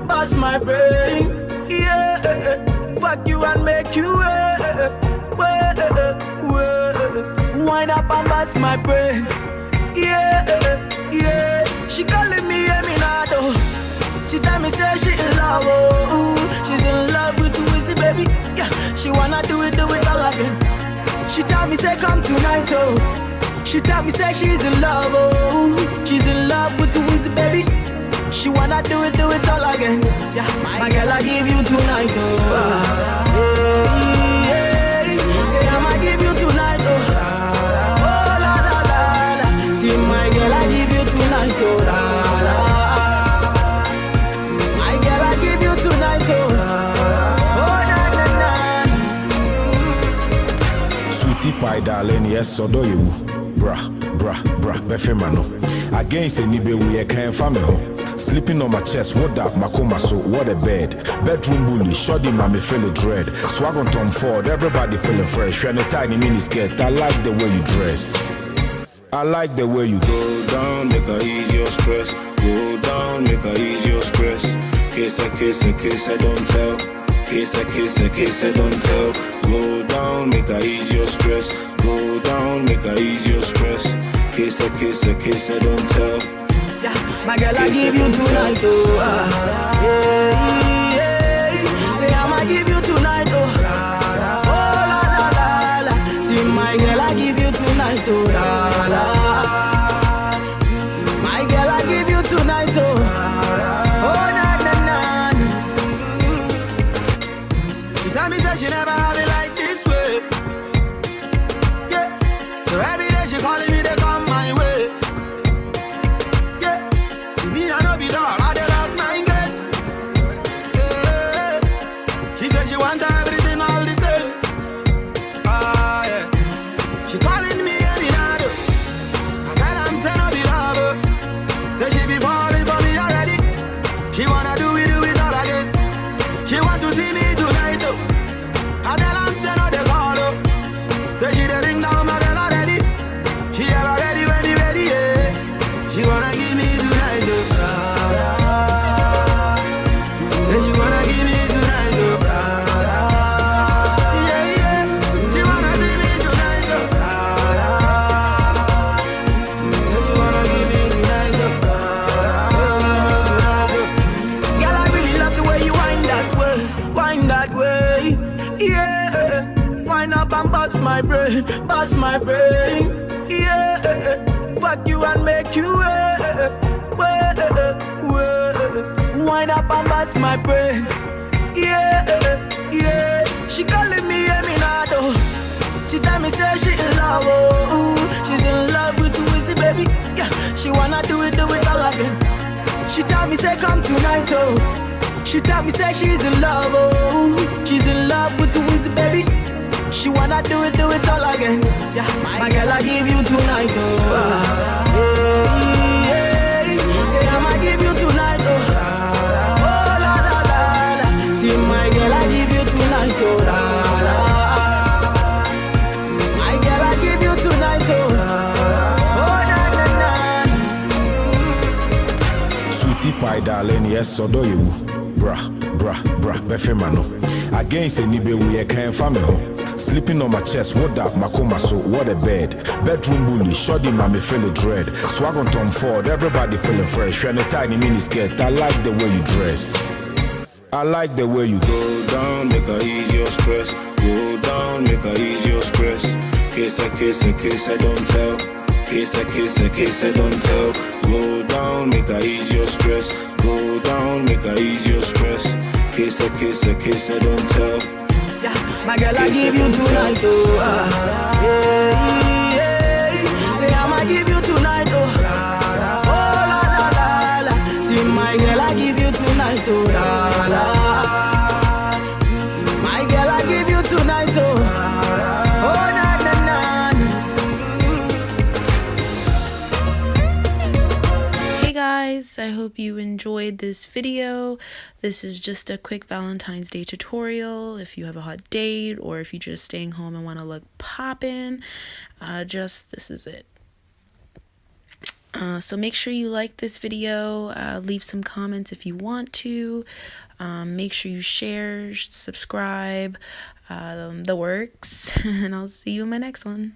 Bust my brain, yeah. Fuck you and make you wind up and bust my brain, yeah, yeah. She calling me Eminado. She tell me say she in love, oh, she's in love with Wizzy, baby. Yeah, she wanna do it all again. She tell me say come tonight, oh. She tell me say she's in love, oh, she's in love with Wizzy, baby. She wanna do it all again. Yeah, my girl, I give you tonight, oh. Yeah, yeah. Say I'ma give you tonight, oh. Oh la la la la. See my girl, I give you tonight, oh. La la. My girl, I give you tonight, oh. Oh na na na. Sweetie pie, darling, yes, so do you, bra, befemano. Against any baby, we can't find me home. Sleeping on my chest, what up, Makoma, so what a bed. Bedroom bully, shoddy, mommy feeling dread. Swag on Tom Ford, everybody feeling fresh. You're in a tiny mini skirt, I like the way you dress. I like the way you go down, make her ease your stress. Go down, make her ease your stress. Kiss her, don't tell. Kiss her, don't tell. Go down, make her ease your stress. Go down, make her ease your stress. Kiss her, don't tell. Yeah, my girl, I give you tonight, oh. Yeah, yeah. Say I'ma give you tonight, oh. Oh la la la la. See my girl, I give you tonight, oh. La la. My girl, I give you tonight, oh. Oh na na na. She tell me that she never have it like this way. Yeah, so every day she calling me to come my way. Me, I know be dog, I did not mind it. Yeah. She said she want everything all the same. Ah, yeah. She calling me every night. I tell I'm saying no be love. Say she be falling for me already. She wanna do it all again. She want to see me tonight. I tell I'm saying no they call. Say she the ring down my bell already. She ever ready, yeah. She wanna give me tonight. Say she wanna give me tonight, oh. Yeah, yeah. She wanna give me tonight, oh. Say she wanna give me tonight, oh. Girl, I really love the way you wind that way. Yeah, wind up and bust my brain, yeah. Fuck you and make you wind up and bust my brain, yeah, yeah. She calling me Eminado. She tell me say she in love, oh, she's in love with Wizzy, baby. Yeah, she wanna do it all again. She tell me say come tonight, oh. She tell me say she's in love, oh, she's in love with Wizzy, baby. She wanna do it all again. Yeah, my girl, I give you tonight, oh. Yeah, yeah. Say I'ma give you tonight, oh. Oh la la la la. See my girl, I give you tonight, oh. La la. My girl, I give you tonight, oh. Oh na na na. Pai darling, yes, so do you. Bra, befemano. Against any be we can't family home. Sleeping on my chest, what up, Makoma, so what a bed. Bedroom bully, shoddy, mommy feeling dread. Swag on Tom Ford, everybody feeling fresh. You're in a tiny mini skirt, I like the way you dress. I like the way you Go down, make her ease your stress. Go down, make her ease your stress. Kiss her, don't tell. Kiss her, don't tell. Go down, make her ease your stress. Go down, make her ease your stress. Kiss her, don't tell. Yeah, my girl, I give you tonight, oh. Say I'ma give you tonight, oh. Oh la la la la. See my girl, I give you tonight, oh. La la. My girl, I give you tonight, oh. Oh na na na. Hey guys, I hope you enjoyed this video. This is just a quick Valentine's Day tutorial. If you have a hot date or if you're just staying home and want to look poppin', this is it. So make sure you like this video, leave some comments if you want to, make sure you share, subscribe, the works, and I'll see you in my next one.